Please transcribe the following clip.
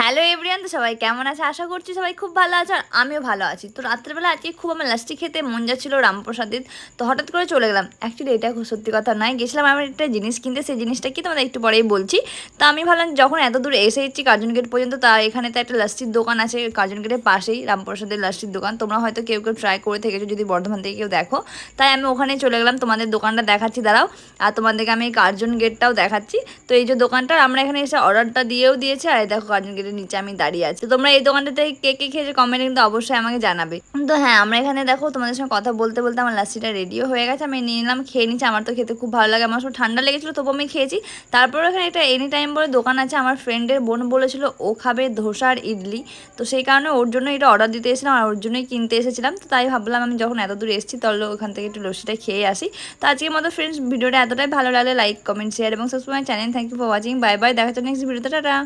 Hello everyone, তো সবাই কেমন আছে? আশা করছি সবাই খুব ভালো আছে আর আমিও ভালো আছি। তো রাত্রেবেলা আজকে খুব আমার লাস্টি খেতে মন যাচ্ছিলো রামপ্রসাদের। তো হঠাৎ করে চলে গেলাম। অ্যাকচুয়ালি এটা খুব সত্যি কথা নয়, গেছিলাম আমার একটা জিনিস কিনতে। সেই জিনিসটা কি তোমাদের একটু পরেই বলছি। তো আমি ভাবলাম যখন এত দূর এসে এসেছি কার্জন গেট পর্যন্ত, তা এখানে তো একটা লাস্টির দোকান আছে কার্জন গেটের পাশেই, রামপ্রসাদের লাস্টির দোকান। তোমরা হয়তো কেউ কেউ ট্রাই করে থেকেছো যদি বর্ধমান থেকে কেউ দেখো। তাই আমি ওখানে চলে গেলাম, তোমাদের দোকানটা দেখাচ্ছি দাঁড়াও। আর তোমাদেরকে আমি কার্জন গেটটাও দেখাচ্ছি। তো এই যে দোকানটা, আমরা এখানে এসে অর্ডারটা দিয়েও দিয়েছি। আর এই দেখো কার্জন গেটের নিচে আমি দাঁড়িয়ে আছি। তো তোমরা এই দোকানটাতে কে কে খেয়েছো কমেন্টে কিন্তু অবশ্যই আমাকে জানাবে। তো হ্যাঁ, আমরা এখানে দেখো তোমাদের সঙ্গে কথা বলতে বলতে আমার লাস্সিটা রেডিও হয়ে গেছে। আমি নিয়ে নিলাম, খেয়ে নিচ্ছি। আমার তো খেতে খুব ভালো লাগে, আমার সব ঠান্ডা লেগেছিলো তবু আমি খেয়েছি। তারপর এখানে একটা এনি টাইম বলে দোকান আছে, আমার ফ্রেন্ডের বোন বলেছিল ও খাবে ধোসা আর ইডলি। তো সেই কারণে ওর জন্য এটা অর্ডার দিতে এসেছিলাম আর ওর জন্যই কিনতে এসেছিলাম। তো তাই ভাবলাম আমি যখন এত দূর এসেছি তাহলে ওখান থেকে একটু লস্যিটা খেয়ে আসি। তো আজকের মতো ফ্রেন্ডস ভিডিওটা এতটাই ভালো লাগলে লাইক কমেন্ট শেয়ার এবং subscribe my channel. Thank you for watching. Bye bye, দেখা হচ্ছে নেক্সট ভিডিওতে। টাটা।